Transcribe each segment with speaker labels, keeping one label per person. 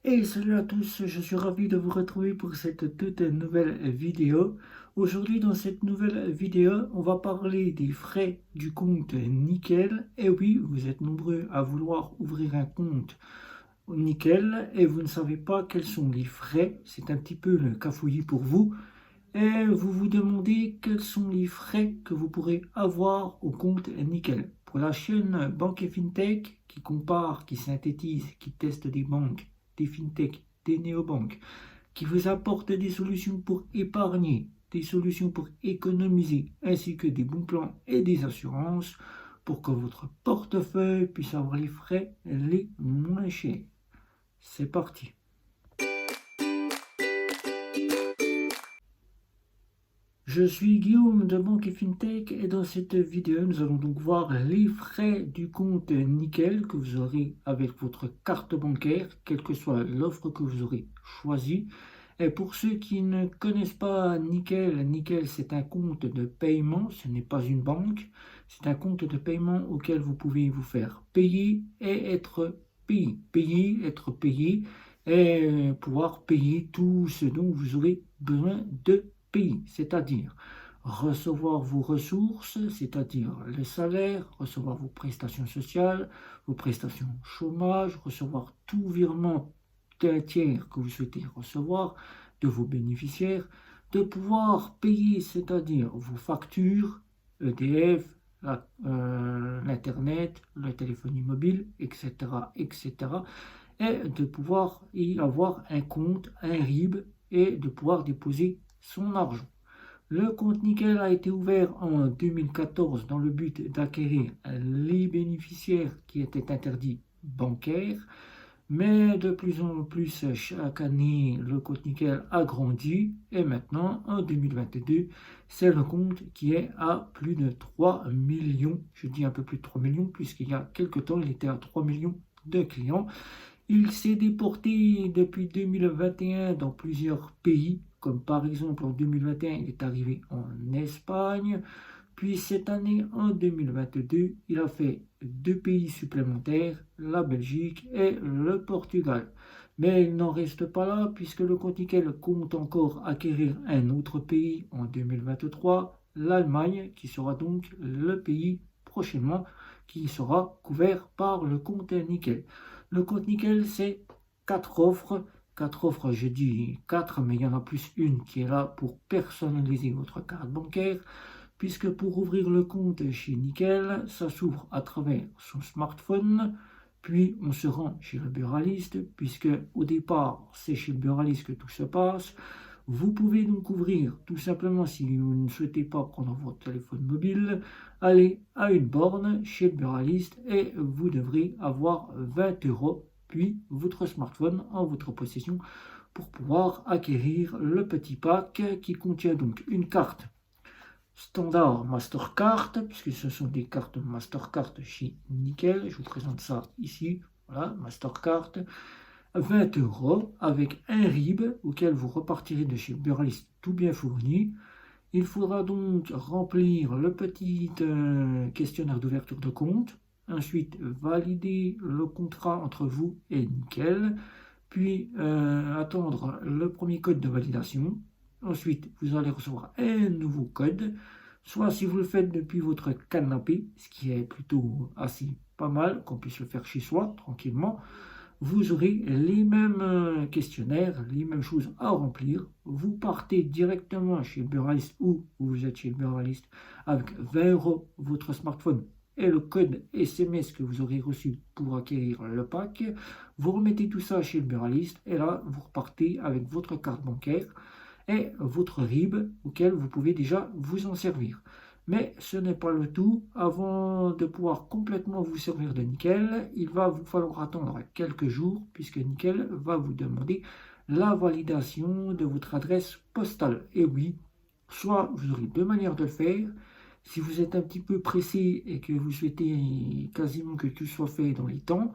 Speaker 1: Et salut à tous, je suis ravi de vous retrouver pour cette toute nouvelle vidéo. Aujourd'hui, dans cette nouvelle vidéo, on va parler des frais du compte Nickel. Et oui, vous êtes nombreux à vouloir ouvrir un compte Nickel et vous ne savez pas quels sont les frais. C'est un petit peu le cafouillis pour vous. Et vous vous demandez quels sont les frais que vous pourrez avoir au compte Nickel. Pour la chaîne Banque et FinTech qui compare, qui synthétise, qui teste des banques, des FinTech, des néobanques, qui vous apporte des solutions pour épargner, des solutions pour économiser, ainsi que des bons plans et des assurances pour que votre portefeuille puisse avoir les frais les moins chers. C'est parti. Je suis Guillaume de Banque et FinTech et dans cette vidéo, nous allons donc voir les frais du compte Nickel que vous aurez avec votre carte bancaire, quelle que soit l'offre que vous aurez choisie. Et pour ceux qui ne connaissent pas Nickel, Nickel c'est un compte de paiement, ce n'est pas une banque, c'est un compte de paiement auquel vous pouvez vous faire payer et être payé. Payer, être payé et pouvoir payer tout ce dont vous aurez besoin de pays, c'est-à-dire recevoir vos ressources, c'est-à-dire le salaire, recevoir vos prestations sociales, vos prestations chômage, recevoir tout virement d'un tiers que vous souhaitez recevoir de vos bénéficiaires, de pouvoir payer, c'est-à-dire vos factures, EDF, l'Internet, la téléphonie mobile, etc., etc., et de pouvoir y avoir un compte, un RIB, et de pouvoir déposer son argent. Le compte Nickel a été ouvert en 2014 dans le but d'acquérir les bénéficiaires qui étaient interdits bancaires, mais de plus en plus chaque année le compte Nickel a grandi et maintenant en 2022 c'est le compte qui est à plus de 3 millions, je dis un peu plus de 3 millions puisqu'il y a quelques temps il était à 3 millions de clients. Il s'est déporté depuis 2021 dans plusieurs pays, comme par exemple en 2021, il est arrivé en Espagne, puis cette année, en 2022, il a fait deux pays supplémentaires, la Belgique et le Portugal. Mais il n'en reste pas là, puisque le Continental compte encore acquérir un autre pays en 2023, l'Allemagne, qui sera donc le pays prochainement qui sera couvert par le compte nickel. Le compte nickel, c'est quatre offres. Quatre offres, je dis quatre, mais il y en a plus une qui est là pour personnaliser votre carte bancaire, puisque pour ouvrir le compte chez Nickel, ça s'ouvre à travers son smartphone, puis on se rend chez le buraliste, puisque au départ, c'est chez le buraliste que tout se passe. Vous pouvez donc ouvrir, tout simplement, si vous ne souhaitez pas prendre votre téléphone mobile, aller à une borne chez le buraliste et vous devrez avoir 20 euros, puis votre smartphone en votre possession pour pouvoir acquérir le petit pack qui contient donc une carte standard Mastercard, puisque ce sont des cartes Mastercard chez Nickel. Je vous présente ça ici. Voilà, Mastercard. 20 euros avec un RIB auquel vous repartirez de chez Buralist tout bien fourni. Il faudra donc remplir le petit questionnaire d'ouverture de compte. Ensuite, valider le contrat entre vous et Nickel. Puis attendre le premier code de validation. Ensuite, vous allez recevoir un nouveau code, soit si vous le faites depuis votre canapé, ce qui est plutôt assez pas mal, qu'on puisse le faire chez soi tranquillement, vous aurez les mêmes questionnaires, les mêmes choses à remplir. Vous partez directement chez le buraliste ou vous êtes chez le buraliste avec 20 euros votre smartphone et le code SMS que vous aurez reçu pour acquérir le pack. Vous remettez tout ça chez le buraliste et là, vous repartez avec votre carte bancaire et votre RIB auquel vous pouvez déjà vous en servir. Mais ce n'est pas le tout. Avant de pouvoir complètement vous servir de Nickel, il va vous falloir attendre quelques jours puisque Nickel va vous demander la validation de votre adresse postale. Et oui, soit vous aurez deux manières de le faire. Si vous êtes un petit peu pressé et que vous souhaitez quasiment que tout soit fait dans les temps,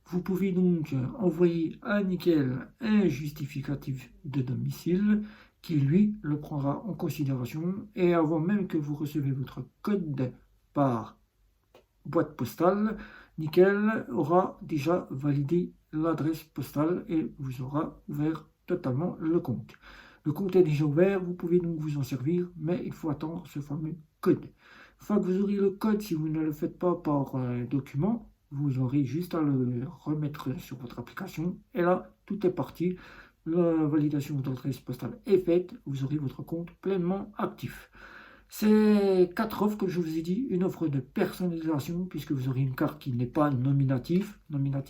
Speaker 1: vous pouvez donc envoyer à Nickel un justificatif de domicile qui, lui, le prendra en considération et avant même que vous recevez votre code par boîte postale, Nickel aura déjà validé l'adresse postale et vous aura ouvert totalement le compte. Le compte est déjà ouvert, vous pouvez donc vous en servir, mais il faut attendre ce fameux code. Une fois que vous aurez le code, si vous ne le faites pas par document, vous aurez juste à le remettre sur votre application et là, tout est parti. La validation de l'adresse postale est faite, vous aurez votre compte pleinement actif. Ces quatre offres que je vous ai dit, une offre de personnalisation puisque vous aurez une carte qui n'est pas nominative,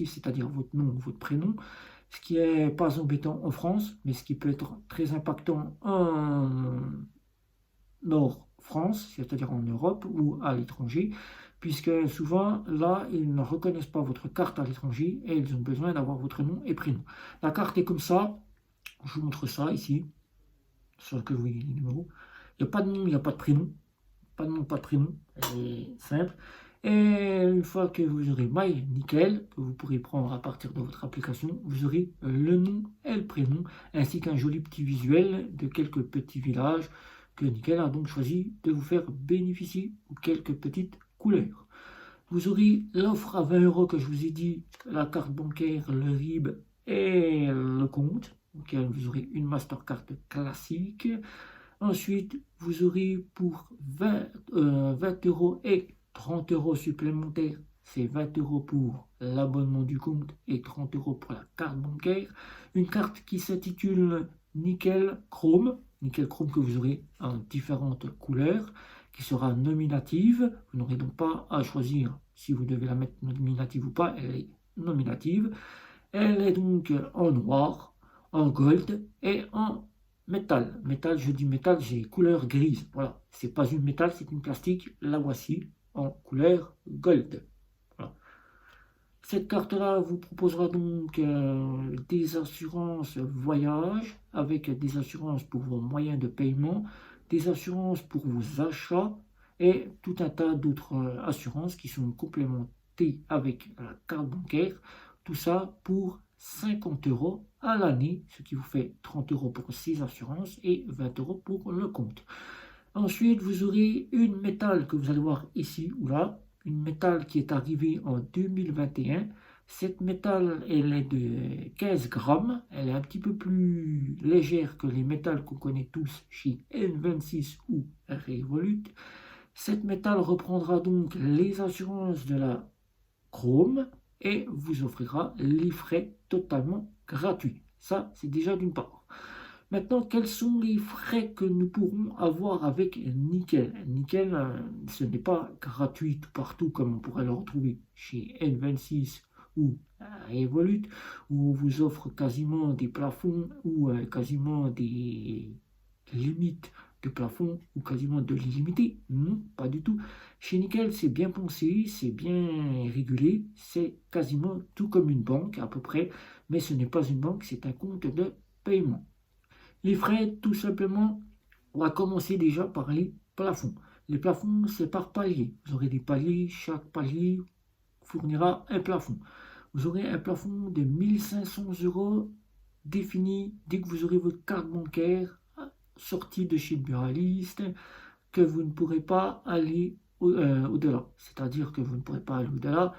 Speaker 1: c'est-à-dire votre nom, votre prénom, ce qui n'est pas embêtant en France, mais ce qui peut être très impactant en Nord-France, c'est-à-dire en Europe ou à l'étranger, puisque souvent là, ils ne reconnaissent pas votre carte à l'étranger et ils ont besoin d'avoir votre nom et prénom. La carte est comme ça, je vous montre ça ici, sur que vous voyez les numéros. Il n'y a pas de nom, il n'y a pas de prénom. Pas de nom, pas de prénom. C'est simple. Et une fois que vous aurez My Nickel, que vous pourrez prendre à partir de votre application, vous aurez le nom et le prénom, ainsi qu'un joli petit visuel de quelques petits villages que Nickel a donc choisi de vous faire bénéficier ou quelques petites couleurs. Vous aurez l'offre à 20 € que je vous ai dit, la carte bancaire, le RIB et le compte, auquel vous aurez une Mastercard classique. Ensuite, vous aurez pour 20 € et 30 € supplémentaires, c'est 20 € pour l'abonnement du compte et 30 € pour la carte bancaire. Une carte qui s'intitule Nickel Chrome que vous aurez en différentes couleurs, qui sera nominative. Vous n'aurez donc pas à choisir si vous devez la mettre nominative ou pas, elle est nominative. Elle est donc en noir, en gold et en métal. Métal, je dis métal, j'ai couleur grise. Voilà, c'est pas une métal, c'est une plastique. La voici en couleur gold. Voilà. Cette carte-là vous proposera donc des assurances voyage avec des assurances pour vos moyens de paiement, des assurances pour vos achats et tout un tas d'autres assurances qui sont complémentées avec la carte bancaire. Tout ça pour 50 € à l'année, ce qui vous fait 30 € pour 6 assurances et 20 € pour le compte. Ensuite, vous aurez une métal que vous allez voir ici ou là, une métal qui est arrivée en 2021. Cette métal, elle est de 15 grammes, elle est un petit peu plus légère que les métals qu'on connaît tous chez N26 ou Revolut. Cette métal reprendra donc les assurances de la Chrome et vous offrira les frais totalement gratuits. Ça, c'est déjà d'une part. Maintenant, quels sont les frais que nous pourrons avoir avec Nickel? Nickel, ce n'est pas gratuit tout partout comme on pourrait le retrouver chez N26 ou Revolut, où on vous offre quasiment des plafonds ou quasiment des limites de plafond ou quasiment de l'illimité. Non, pas du tout. Chez Nickel, c'est bien pensé, c'est bien régulé, c'est quasiment tout comme une banque à peu près, mais ce n'est pas une banque, c'est un compte de paiement. Les frais, tout simplement, on va commencer déjà par les plafonds. Les plafonds, c'est par palier. Vous aurez des paliers, chaque palier fournira un plafond. Vous aurez un plafond de 1500 € défini dès que vous aurez votre carte bancaire sortie de chez le buraliste, que vous ne pourrez pas aller au-delà. C'est-à-dire que vous ne pourrez pas aller au-delà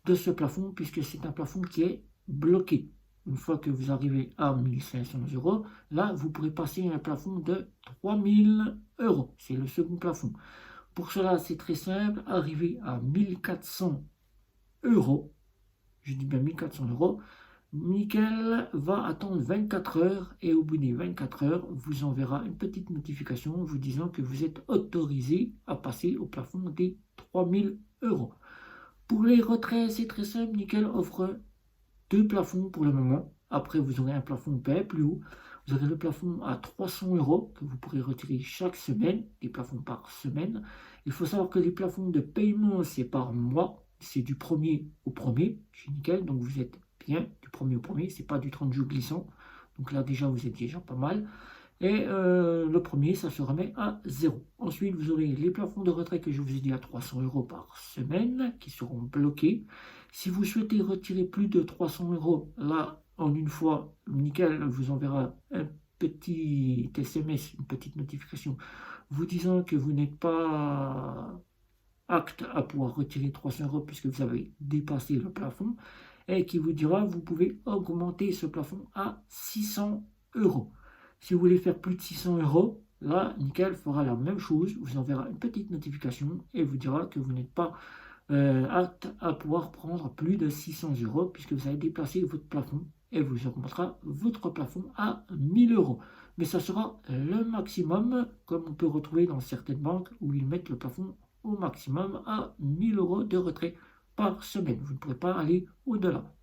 Speaker 1: de ce plafond puisque c'est un plafond qui est bloqué. Une fois que vous arrivez à 1500 €, là, vous pourrez passer à un plafond de 3000 €. C'est le second plafond. Pour cela, c'est très simple. Arriver à 1400 €, je dis bien 1400 €, Nickel va attendre 24 heures et au bout des 24 heures, vous enverra une petite notification vous disant que vous êtes autorisé à passer au plafond des 3000 €. Pour les retraits, c'est très simple. Nickel offre deux plafonds pour le moment. Après, vous aurez un plafond bien plus haut. Vous aurez le plafond à 300 € que vous pourrez retirer chaque semaine, des plafonds par semaine. Il faut savoir que les plafonds de paiement, c'est par mois. C'est du 1er au 1er chez Nickel. Donc, vous êtes bien du 1er au 1er. Ce n'est pas du 30 jours glissant. Donc là, déjà, vous êtes déjà pas mal. Et le premier, ça se remet à 0. Ensuite, vous aurez les plafonds de retrait que je vous ai dit à 300 € par semaine qui seront bloqués. Si vous souhaitez retirer plus de 300 €, là, en une fois, Nickel vous enverra un petit SMS, une petite notification, vous disant que vous n'êtes pas apte à pouvoir retirer 300 euros puisque vous avez dépassé le plafond et qui vous dira vous pouvez augmenter ce plafond à 600 euros. Si vous voulez faire plus de 600 euros, là, Nickel fera la même chose, vous enverra une petite notification et vous dira que vous n'êtes pas apte à pouvoir prendre plus de 600 euros puisque vous avez dépassé votre plafond et vous augmentera votre plafond à 1000 euros. Mais ça sera le maximum, comme on peut retrouver dans certaines banques où ils mettent le plafond au maximum à 1000 euros de retrait par semaine. Vous ne pourrez pas aller au-delà.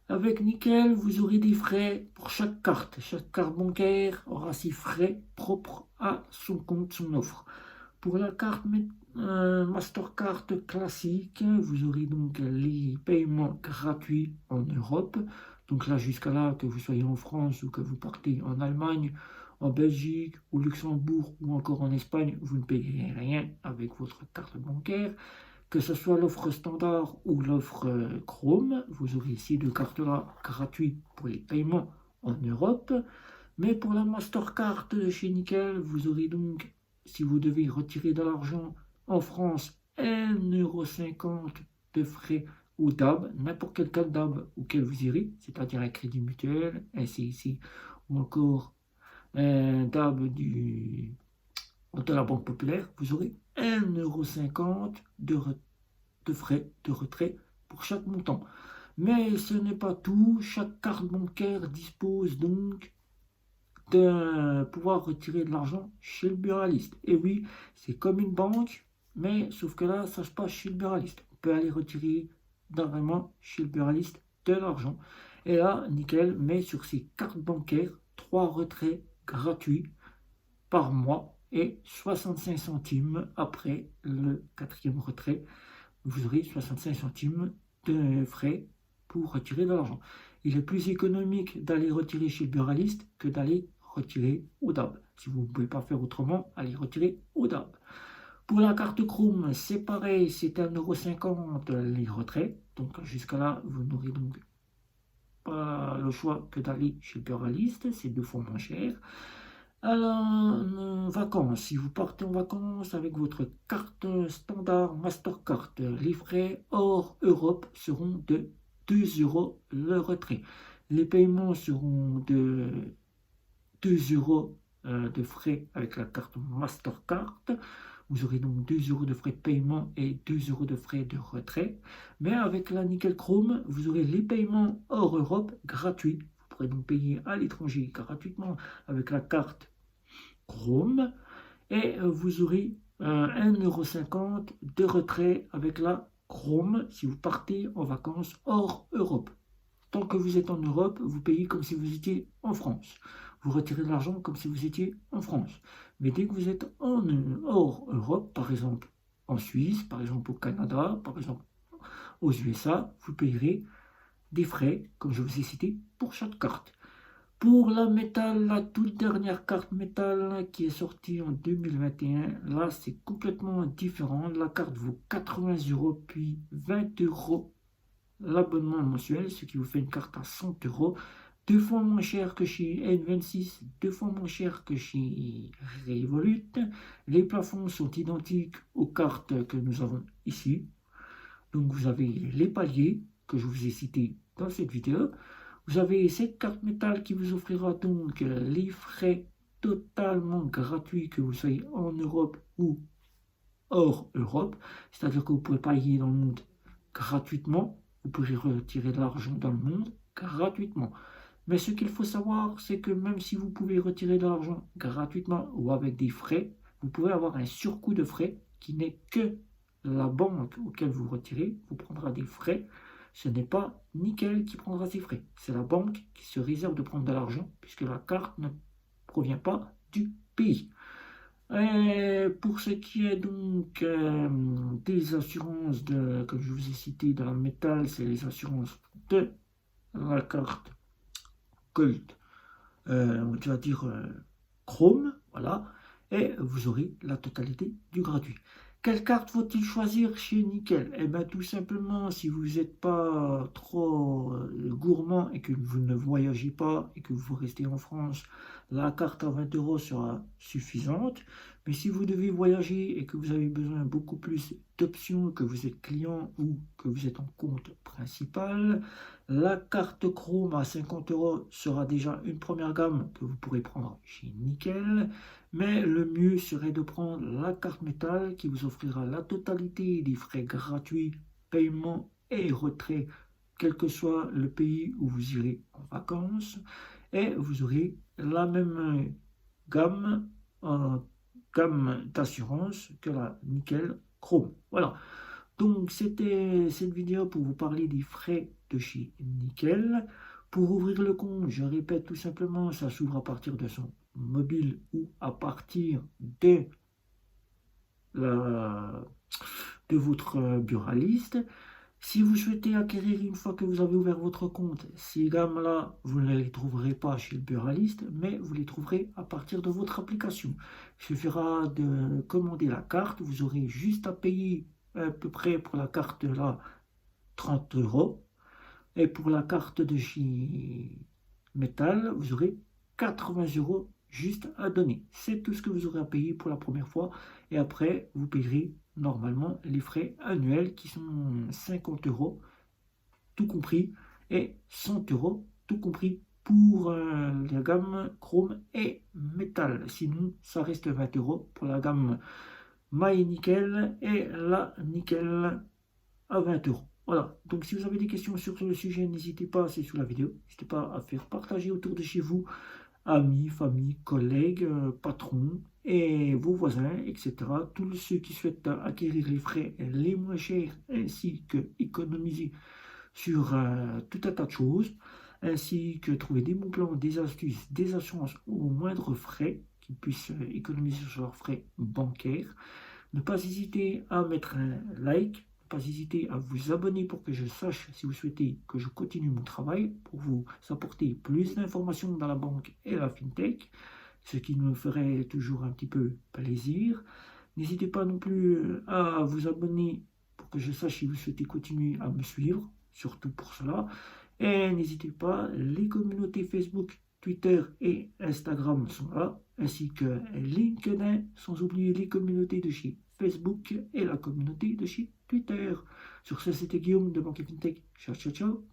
Speaker 1: Avec Nickel, vous aurez des frais pour chaque carte. Chaque carte bancaire aura ses frais propres à son compte, son offre. Pour la carte Mastercard classique, vous aurez donc les paiements gratuits en Europe. Donc là, jusqu'à là, que vous soyez en France ou que vous partez en Allemagne, en Belgique, au Luxembourg ou encore en Espagne, vous ne payerez rien avec votre carte bancaire. Que ce soit l'offre standard ou l'offre Chrome, vous aurez ces deux cartes-là gratuites pour les paiements en Europe. Mais pour la Mastercard de chez Nickel, vous aurez donc, si vous devez retirer de l'argent en France, 1,50 € de frais au DAB, n'importe quel cas de DAB auquel vous irez, c'est-à-dire un crédit mutuel, un CIC ou encore un DAB de la Banque Populaire, vous aurez 1,50 € de frais de retrait pour chaque montant. Mais ce n'est pas tout, chaque carte bancaire dispose donc de pouvoir retirer de l'argent chez le buraliste. Et oui, c'est comme une banque, mais sauf que là, ça se passe chez le buraliste. On peut aller retirer vraiment chez le buraliste de l'argent. Et là, Nickel met sur ses cartes bancaires 3 retraits gratuits par mois et 65 centimes après le 4e retrait. Vous aurez 65 centimes de frais pour retirer de l'argent. Il est plus économique d'aller retirer chez le buraliste que d'aller retirer au DAB. Si vous ne pouvez pas faire autrement, allez retirer au DAB. Pour la carte Chrome, c'est pareil, c'est 1,50 € les retraits. Donc jusqu'à là, vous n'aurez donc pas le choix que d'aller chez le buraliste, c'est 2 fois moins cher. Alors, vacances, si vous partez en vacances avec votre carte standard Mastercard, les frais hors Europe seront de 2 € le retrait. Les paiements seront de 2 € de frais avec la carte Mastercard. Vous aurez donc 2 € de frais de paiement et 2 € de frais de retrait. Mais avec la Nickel Chrome, vous aurez les paiements hors Europe gratuits. Vous pourrez donc payer à l'étranger gratuitement avec la carte Chrome et vous aurez 1,50 € de retrait avec la Chrome si vous partez en vacances hors Europe. Tant que vous êtes en Europe, vous payez comme si vous étiez en France. Vous retirez de l'argent comme si vous étiez en France. Mais dès que vous êtes hors Europe, par exemple en Suisse, par exemple au Canada, par exemple aux USA, vous payerez des frais, comme je vous ai cité, pour chaque carte. Pour la métal, la toute dernière carte métal qui est sortie en 2021, là c'est complètement différent. La carte vaut 80 € puis 20 € l'abonnement mensuel, ce qui vous fait une carte à 100 €, 2 fois moins cher que chez N26, 2 fois moins cher que chez Revolut. Les plafonds sont identiques aux cartes que nous avons ici. Donc vous avez les paliers que je vous ai cités dans cette vidéo. Vous avez cette carte métal qui vous offrira donc les frais totalement gratuits que vous soyez en Europe ou hors Europe. C'est-à-dire que vous pouvez payer dans le monde gratuitement. Vous pouvez retirer de l'argent dans le monde gratuitement. Mais ce qu'il faut savoir, c'est que même si vous pouvez retirer de l'argent gratuitement ou avec des frais, vous pouvez avoir un surcoût de frais qui n'est que la banque auquel vous retirez vous prendra des frais. Ce n'est pas Nickel qui prendra ces frais. C'est la banque qui se réserve de prendre de l'argent puisque la carte ne provient pas du pays. Et pour ce qui est donc des assurances que je vous ai citées dans la métal, c'est les assurances de la carte Gold, on va dire Chrome, voilà, et vous aurez la totalité du gratuit. Quelle carte faut-il choisir chez Nickel? Eh bien tout simplement, si vous n'êtes pas trop gourmand gourmand et que vous ne voyagez pas et que vous restez en France, la carte à 20 euros sera suffisante. Mais si vous devez voyager et que vous avez besoin beaucoup plus d'options, que vous êtes client ou que vous êtes en compte principal, la carte Chrome à 50 euros sera déjà une première gamme que vous pourrez prendre chez Nickel. Mais le mieux serait de prendre la carte métal qui vous offrira la totalité des frais gratuits, paiement et retrait, quel que soit le pays où vous irez en vacances. Et vous aurez la même gamme, gamme d'assurance que la Nickel Chrome. Voilà. Donc c'était cette vidéo pour vous parler des frais de chez Nickel. Pour ouvrir le compte, je répète tout simplement, ça s'ouvre à partir de son mobile ou à partir la- de votre buraliste. Si vous souhaitez acquérir une fois que vous avez ouvert votre compte, ces gammes-là, vous ne les trouverez pas chez le buraliste, mais vous les trouverez à partir de votre application. Il suffira de commander la carte, vous aurez juste à payer à peu près pour la carte là 30 euros. Et pour la carte de chez Metal, vous aurez 80 euros juste à donner. C'est tout ce que vous aurez à payer pour la première fois. Et après, vous payerez normalement les frais annuels qui sont 50 euros, tout compris, et 100 euros, tout compris pour la gamme Chrome et Metal. Sinon, ça reste 20 euros pour la gamme My Nickel et la Nickel à 20 euros. Voilà, donc si vous avez des questions sur le sujet, n'hésitez pas, c'est sous la vidéo, n'hésitez pas à faire partager autour de chez vous, amis, famille, collègues, patrons et vos voisins, etc. Tous ceux qui souhaitent acquérir les frais les moins chers ainsi que économiser sur tout un tas de choses, ainsi que trouver des bons plans, des astuces, des assurances au moindre frais qui puissent économiser sur leurs frais bancaires. Ne pas hésiter à mettre un like, ne pas hésiter à vous abonner pour que je sache si vous souhaitez que je continue mon travail, pour vous apporter plus d'informations dans la banque et la fintech, ce qui me ferait toujours un petit peu plaisir. N'hésitez pas non plus à vous abonner pour que je sache si vous souhaitez continuer à me suivre, surtout pour cela. Et n'hésitez pas, les communautés Facebook, Twitter et Instagram sont là, ainsi que LinkedIn, sans oublier les communautés de chez Facebook et la communauté de chez Twitter. Sur ce, c'était Guillaume de Banque et Fintech. Ciao, ciao, ciao.